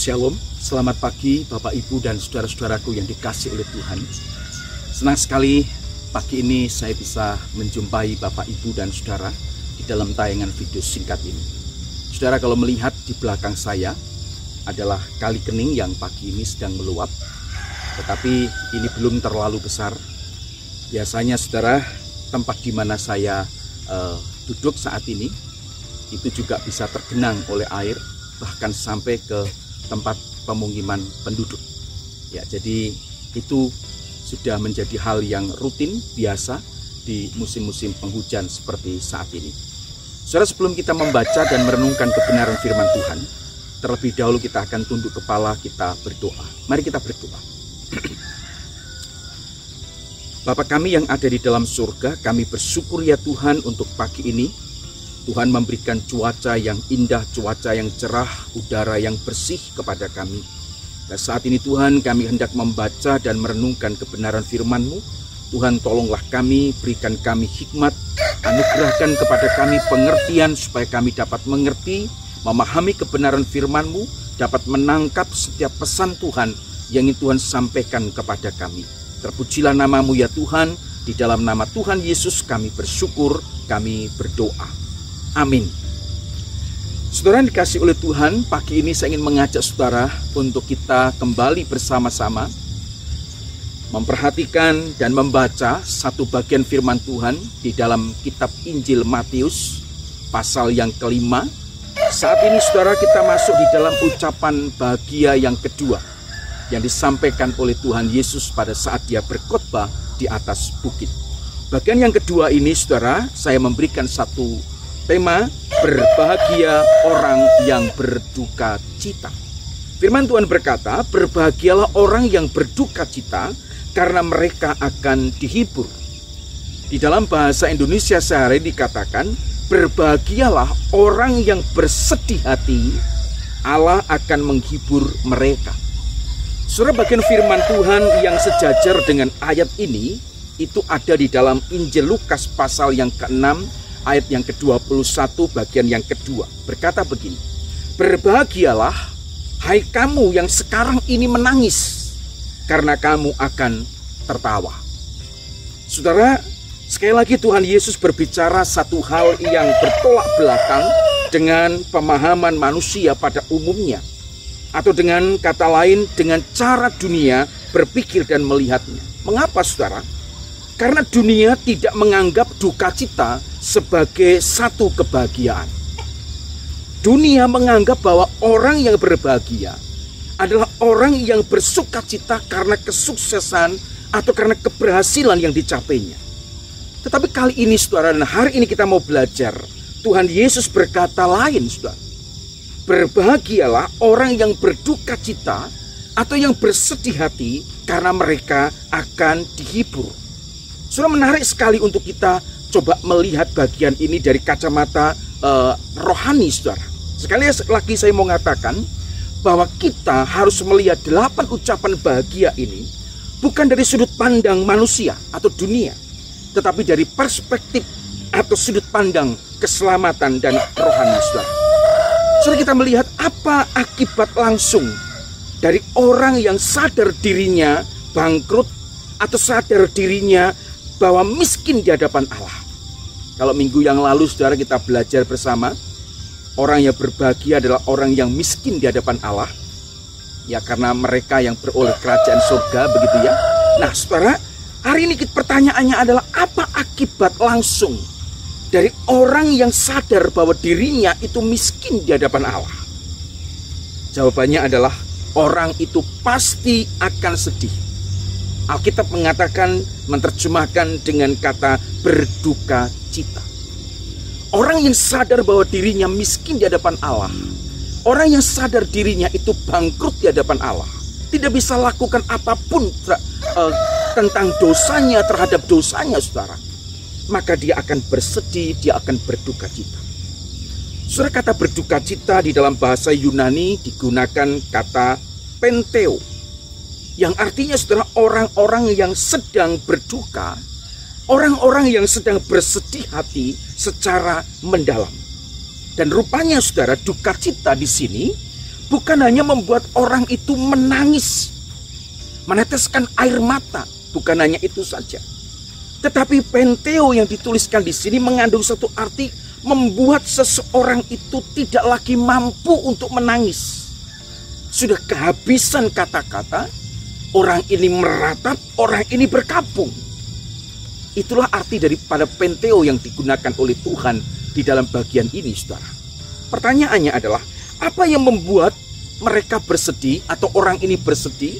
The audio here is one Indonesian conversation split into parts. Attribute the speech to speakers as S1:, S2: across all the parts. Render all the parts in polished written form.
S1: Shalom, selamat pagi Bapak Ibu dan saudara-saudaraku yang dikasih oleh Tuhan. Senang sekali pagi ini saya bisa menjumpai Bapak Ibu dan saudara di dalam tayangan video singkat ini. Saudara, kalau melihat di belakang saya adalah Kali Kening yang pagi ini sedang meluap, tetapi ini belum terlalu besar. Biasanya saudara, tempat di mana saya duduk saat ini itu juga bisa tergenang oleh air, bahkan sampai ke tempat pemukiman penduduk. Ya, jadi itu sudah menjadi hal yang rutin biasa di musim-musim penghujan seperti saat ini. Saudara, sebelum kita membaca dan merenungkan kebenaran firman Tuhan, terlebih dahulu kita akan tunduk kepala, kita berdoa. Mari kita berdoa. Bapa kami yang ada di dalam surga, kami bersyukur ya Tuhan untuk pagi ini. Tuhan memberikan cuaca yang indah, cuaca yang cerah, udara yang bersih kepada kami. Dan saat ini Tuhan, kami hendak membaca dan merenungkan kebenaran firman-Mu. Tuhan, tolonglah kami, berikan kami hikmat, anugerahkan kepada kami pengertian supaya kami dapat mengerti, memahami kebenaran firman-Mu, dapat menangkap setiap pesan Tuhan yang ingin Tuhan sampaikan kepada kami. Terpujilah nama-Mu ya Tuhan, di dalam nama Tuhan Yesus kami bersyukur, kami berdoa. Amin. Saudara yang dikasih oleh Tuhan, pagi ini saya ingin mengajak saudara untuk kita kembali bersama-sama memperhatikan dan membaca satu bagian firman Tuhan di dalam kitab Injil Matius pasal yang kelima. Saat ini saudara, kita masuk di dalam ucapan bahagia yang kedua yang disampaikan oleh Tuhan Yesus pada saat dia berkhotbah di atas bukit. Bagian yang kedua ini saudara, saya memberikan satu tema, berbahagia orang yang berduka cita. Firman Tuhan berkata, berbahagialah orang yang berduka cita karena mereka akan dihibur. Di dalam bahasa Indonesia sehari dikatakan, berbahagialah orang yang bersedih hati, Allah akan menghibur mereka. Saudara, bagian firman Tuhan yang sejajar dengan ayat ini itu ada di dalam Injil Lukas pasal yang ke-6 ayat yang ke-21 bagian yang kedua. Berkata begini, berbahagialah hai kamu yang sekarang ini menangis, karena kamu akan tertawa. Saudara, sekali lagi Tuhan Yesus berbicara satu hal yang bertolak belakang dengan pemahaman manusia pada umumnya, atau dengan kata lain, dengan cara dunia berpikir dan melihatnya. Mengapa saudara? Karena dunia tidak menganggap duka cita sebagai satu kebahagiaan. Dunia menganggap bahwa orang yang berbahagia adalah orang yang bersuka cita karena kesuksesan atau karena keberhasilan yang dicapainya. Tetapi kali ini saudara, dan hari ini kita mau belajar, Tuhan Yesus berkata lain saudara. Berbahagialah orang yang berduka cita atau yang bersedih hati karena mereka akan dihibur. Saudara, menarik sekali untuk kita coba melihat bagian ini dari kacamata rohani saudara. Sekali lagi saya mau mengatakan bahwa kita harus melihat 8 ucapan bahagia ini bukan dari sudut pandang manusia atau dunia, tetapi dari perspektif atau sudut pandang keselamatan dan rohani saudara. Saudara, kita melihat apa akibat langsung dari orang yang sadar dirinya bangkrut atau sadar dirinya bahwa miskin di hadapan Allah. Kalau minggu yang lalu saudara kita belajar bersama, orang yang berbahagia adalah orang yang miskin di hadapan Allah, ya karena mereka yang beroleh kerajaan surga, begitu ya. Nah saudara, hari ini pertanyaannya adalah apa akibat langsung dari orang yang sadar bahwa dirinya itu miskin di hadapan Allah? Jawabannya adalah orang itu pasti akan sedih. Alkitab mengatakan, menerjemahkan dengan kata berduka cita. Orang yang sadar bahwa dirinya miskin di hadapan Allah, orang yang sadar dirinya itu bangkrut di hadapan Allah, tidak bisa lakukan apapun tentang dosanya, terhadap dosanya saudara, maka dia akan bersedih, dia akan berduka cita. Saudara, kata berduka cita di dalam bahasa Yunani digunakan kata penteo, yang artinya saudara, orang-orang yang sedang berduka, orang-orang yang sedang bersedih hati secara mendalam. Dan rupanya saudara, duka cita di sini bukan hanya membuat orang itu menangis, meneteskan air mata, bukan hanya itu saja. Tetapi penteo yang dituliskan di sini mengandung satu arti membuat seseorang itu tidak lagi mampu untuk menangis. Sudah kehabisan kata-kata, orang ini meratap, orang ini berkabung. Itulah arti daripada penteo yang digunakan oleh Tuhan di dalam bagian ini, saudara. Pertanyaannya adalah, apa yang membuat mereka bersedih atau orang ini bersedih?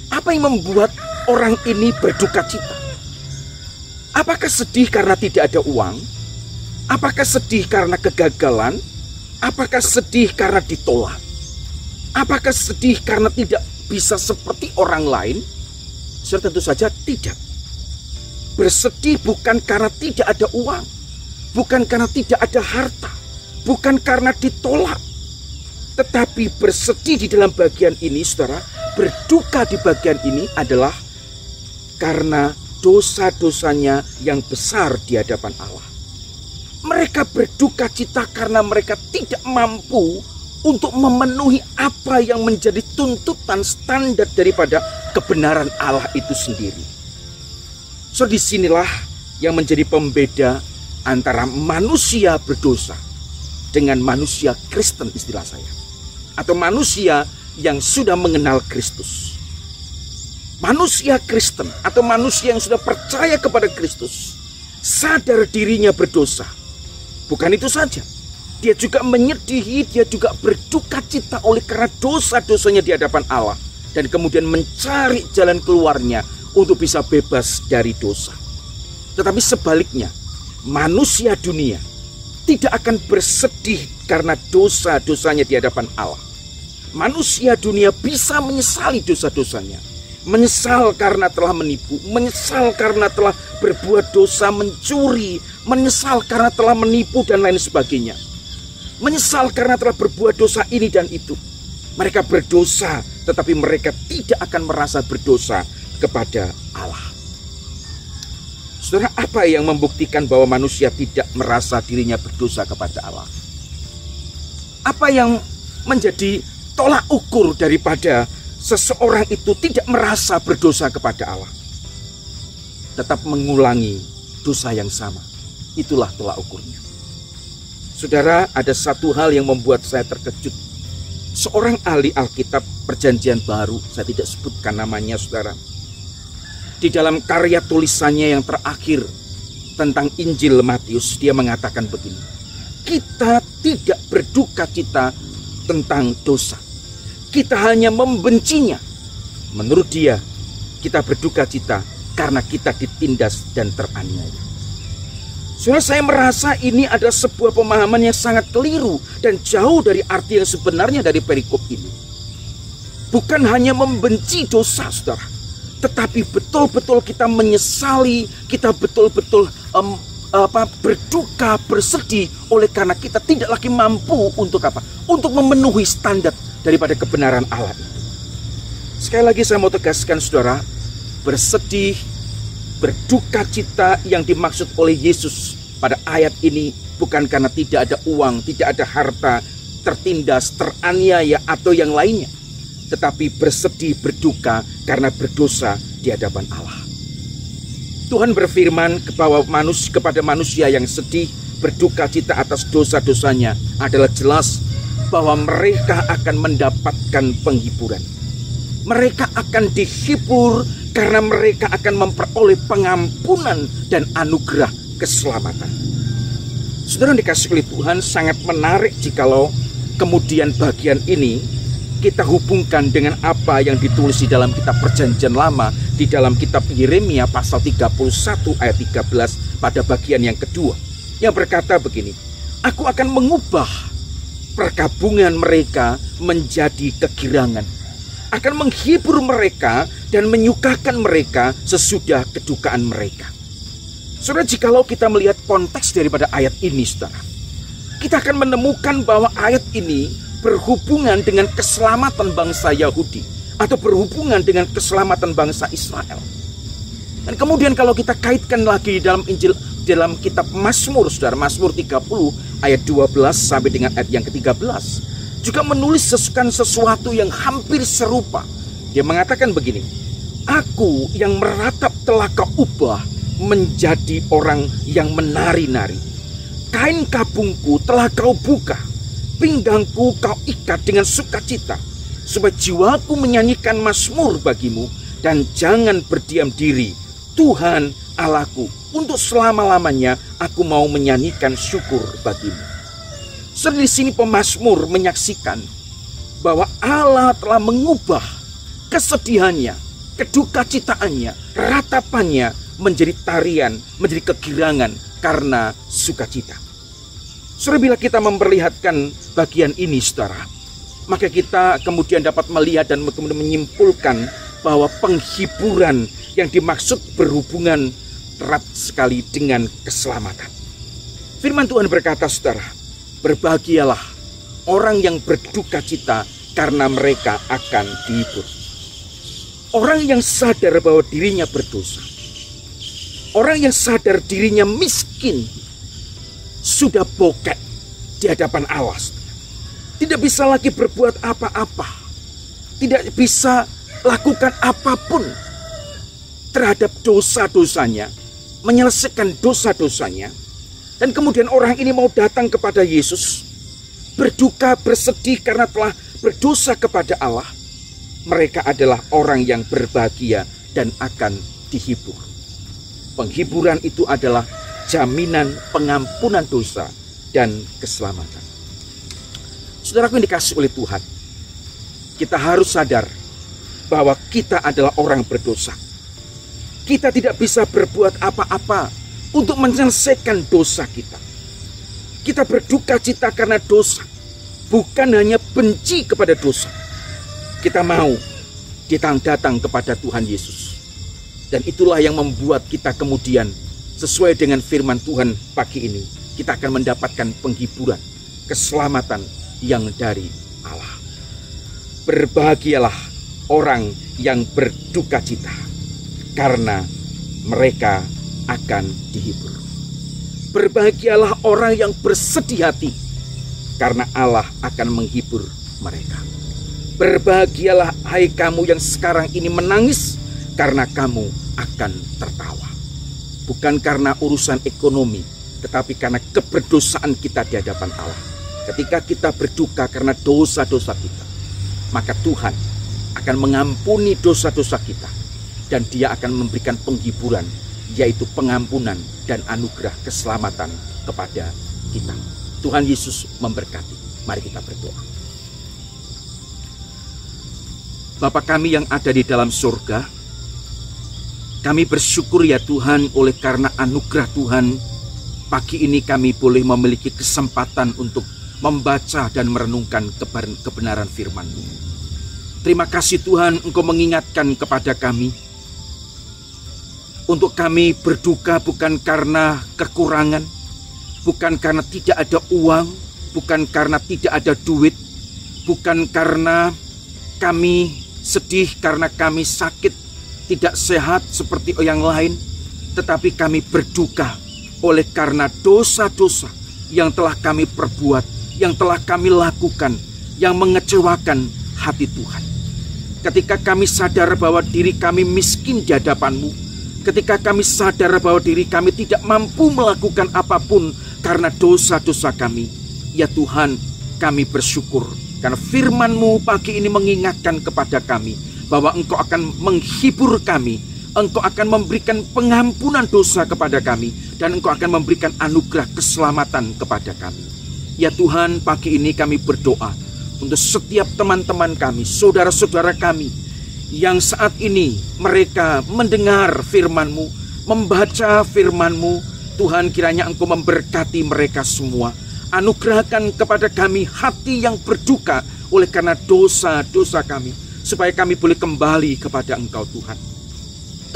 S1: Apa yang membuat orang ini berduka cita? Apakah sedih karena tidak ada uang? Apakah sedih karena kegagalan? Apakah sedih karena ditolak? Apakah sedih karena tidak bisa seperti orang lain? Tentu saja tidak. Bersedih bukan karena tidak ada uang, bukan karena tidak ada harta, bukan karena ditolak. Tetapi bersedih di dalam bagian ini, saudara, berduka di bagian ini adalah karena dosa-dosanya yang besar di hadapan Allah. Mereka berduka cita karena mereka tidak mampu untuk memenuhi apa yang menjadi tuntutan standar daripada kebenaran Allah itu sendiri. So disinilah yang menjadi pembeda antara manusia berdosa dengan manusia Kristen, istilah saya, atau manusia yang sudah mengenal Kristus. Manusia Kristen atau manusia yang sudah percaya kepada Kristus sadar dirinya berdosa. Bukan itu saja, dia juga menyedihi, dia juga berduka cita oleh karena dosa-dosanya di hadapan Allah, dan kemudian mencari jalan keluarnya untuk bisa bebas dari dosa. Tetapi sebaliknya, manusia dunia tidak akan bersedih karena dosa-dosanya di hadapan Allah. Manusia dunia bisa menyesali dosa-dosanya, menyesal karena telah menipu, menyesal karena telah berbuat dosa, mencuri, menyesal karena telah menipu dan lain sebagainya, menyesal karena telah berbuat dosa ini dan itu. Mereka berdosa, tetapi mereka tidak akan merasa berdosa kepada Allah. Saudara, apa yang membuktikan bahwa manusia tidak merasa dirinya berdosa kepada Allah? Apa yang menjadi tolak ukur daripada seseorang itu tidak merasa berdosa kepada Allah? Tetap mengulangi dosa yang sama. Itulah tolak ukurnya. Saudara, ada satu hal yang membuat saya terkejut. Seorang ahli Alkitab Perjanjian Baru, saya tidak sebutkan namanya, saudara, di dalam karya tulisannya yang terakhir tentang Injil Matius, dia mengatakan begini: kita tidak berduka cita tentang dosa, kita hanya membencinya. Menurut dia, kita berduka cita karena kita ditindas dan teraniaya. Saudara, saya merasa ini adalah sebuah pemahaman yang sangat keliru dan jauh dari arti yang sebenarnya dari perikop ini. Bukan hanya membenci dosa, saudara, tetapi betul-betul kita menyesali, kita betul-betul berduka, bersedih oleh karena kita tidak lagi mampu untuk apa? Untuk memenuhi standar daripada kebenaran Allah itu. Sekali lagi saya mau tegaskan, saudara, bersedih, berduka cita yang dimaksud oleh Yesus pada ayat ini bukan karena tidak ada uang, tidak ada harta, tertindas, teraniaya atau yang lainnya, tetapi bersedih, berduka karena berdosa di hadapan Allah. Tuhan berfirman kepada manusia yang sedih, berduka cita atas dosa-dosanya adalah jelas bahwa mereka akan mendapatkan penghiburan. Mereka akan dihibur karena mereka akan memperoleh pengampunan dan anugerah keselamatan. Saudara dikasih oleh Tuhan, sangat menarik jikalau kemudian bagian ini kita hubungkan dengan apa yang ditulis di dalam kitab Perjanjian Lama, di dalam kitab Yeremia pasal 31 ayat 13 pada bagian yang kedua, yang berkata begini: aku akan mengubah perkabungan mereka menjadi kegirangan, akan menghibur mereka dan menyukakan mereka sesudah kedukaan mereka. Saudara, jikalau kita melihat konteks daripada ayat ini, saudara, kita akan menemukan bahwa ayat ini berhubungan dengan keselamatan bangsa Yahudi atau berhubungan dengan keselamatan bangsa Israel. Dan kemudian kalau kita kaitkan lagi dalam Injil, dalam kitab Mazmur, saudara, Mazmur 30 ayat 12 sampai dengan ayat yang ke-13, juga menulis sesuatu yang hampir serupa. Dia mengatakan begini, aku yang meratap telah kau ubah menjadi orang yang menari-nari. Kain kabungku telah kau buka, pinggangku kau ikat dengan sukacita, supaya jiwaku menyanyikan mazmur bagimu, dan jangan berdiam diri, Tuhan Allahku, untuk selama-lamanya aku mau menyanyikan syukur bagimu. Di sini pemazmur menyaksikan bahwa Allah telah mengubah kesedihannya, kedukacitaannya, ratapannya menjadi tarian, menjadi kegirangan karena sukacita. Saudara, bila kita memperlihatkan bagian ini, saudara, maka kita kemudian dapat melihat dan kemudian menyimpulkan bahwa penghiburan yang dimaksud berhubungan erat sekali dengan keselamatan. Firman Tuhan berkata, saudara, berbahagialah orang yang berduka cita karena mereka akan dihibur. Orang yang sadar bahwa dirinya berdosa, orang yang sadar dirinya miskin, sudah bokek di hadapan Allah, tidak bisa lagi berbuat apa-apa, tidak bisa lakukan apapun terhadap dosa-dosanya, menyelesaikan dosa-dosanya. Dan kemudian orang ini mau datang kepada Yesus, berduka, bersedih karena telah berdosa kepada Allah. Mereka adalah orang yang berbahagia dan akan dihibur. Penghiburan itu adalah jaminan pengampunan dosa dan keselamatan. Saudaraku yang dikasihi oleh Tuhan, kita harus sadar bahwa kita adalah orang berdosa. Kita tidak bisa berbuat apa-apa untuk menyelesaikan dosa kita. Kita berduka cita karena dosa, bukan hanya benci kepada dosa. Kita mau datang kepada Tuhan Yesus. Dan itulah yang membuat kita kemudian sesuai dengan firman Tuhan pagi ini, kita akan mendapatkan penghiburan, keselamatan yang dari Allah. Berbahagialah orang yang berduka cita, karena mereka akan dihibur. Berbahagialah orang yang bersedih hati, karena Allah akan menghibur mereka. Berbahagialah hai kamu yang sekarang ini menangis, karena kamu akan tertawa. Bukan karena urusan ekonomi, tetapi karena keberdosaan kita di hadapan Allah. Ketika kita berduka karena dosa-dosa kita, maka Tuhan akan mengampuni dosa-dosa kita, dan Dia akan memberikan penghiburan, yaitu pengampunan dan anugerah keselamatan kepada kita. Tuhan Yesus memberkati. Mari kita berdoa. Bapa kami yang ada di dalam surga, kami bersyukur ya Tuhan, oleh karena anugerah Tuhan, pagi ini kami boleh memiliki kesempatan untuk membaca dan merenungkan kebenaran firman-Mu. Terima kasih Tuhan, Engkau mengingatkan kepada kami, untuk kami berduka bukan karena kekurangan, bukan karena tidak ada uang, bukan karena tidak ada duit, bukan karena kami sedih karena kami sakit, tidak sehat seperti yang lain, tetapi kami berduka oleh karena dosa-dosa yang telah kami perbuat, yang telah kami lakukan, yang mengecewakan hati Tuhan. Ketika kami sadar bahwa diri kami miskin di hadapan-Mu, ketika kami sadar bahwa diri kami tidak mampu melakukan apapun karena dosa-dosa kami, ya Tuhan, kami bersyukur karena firman-Mu pagi ini mengingatkan kepada kami bahwa Engkau akan menghibur kami, Engkau akan memberikan pengampunan dosa kepada kami, dan Engkau akan memberikan anugerah keselamatan kepada kami. Ya Tuhan, pagi ini kami berdoa untuk setiap teman-teman kami, saudara-saudara kami, yang saat ini mereka mendengar firman-Mu, membaca firman-Mu. Tuhan, kiranya Engkau memberkati mereka semua. Anugerahkan kepada kami hati yang berduka oleh karena dosa-dosa kami, supaya kami boleh kembali kepada Engkau Tuhan.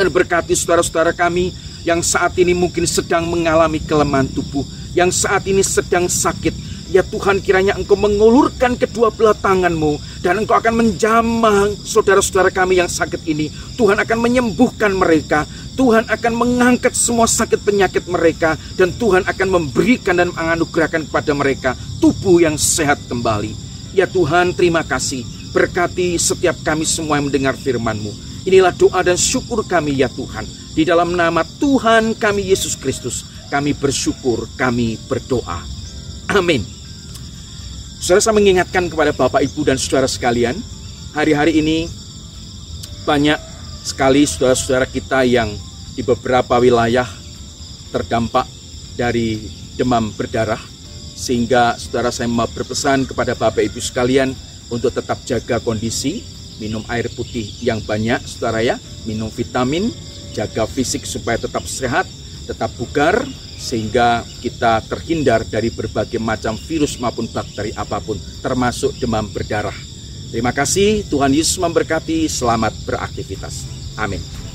S1: Dan berkati saudara-saudara kami yang saat ini mungkin sedang mengalami kelemahan tubuh, yang saat ini sedang sakit. Ya Tuhan, kiranya Engkau mengulurkan kedua belah tangan-Mu, dan Engkau akan menjamah saudara-saudara kami yang sakit ini. Tuhan akan menyembuhkan mereka, Tuhan akan mengangkat semua sakit penyakit mereka, dan Tuhan akan memberikan dan menganugerahkan kepada mereka tubuh yang sehat kembali. Ya Tuhan, terima kasih. Berkati setiap kami semua yang mendengar firman-Mu. Inilah doa dan syukur kami ya Tuhan. Di dalam nama Tuhan kami Yesus Kristus, kami bersyukur, kami berdoa. Amin. Saudara, saya mengingatkan kepada Bapak, Ibu, dan saudara sekalian, hari-hari ini banyak sekali saudara-saudara kita yang di beberapa wilayah terdampak dari demam berdarah. Sehingga saudara, saya mau berpesan kepada Bapak Ibu sekalian untuk tetap jaga kondisi, minum air putih yang banyak saudara ya, minum vitamin, jaga fisik supaya tetap sehat, tetap bugar, sehingga kita terhindar dari berbagai macam virus maupun bakteri apapun, termasuk demam berdarah. Terima kasih, Tuhan Yesus memberkati, selamat beraktivitas. Amin.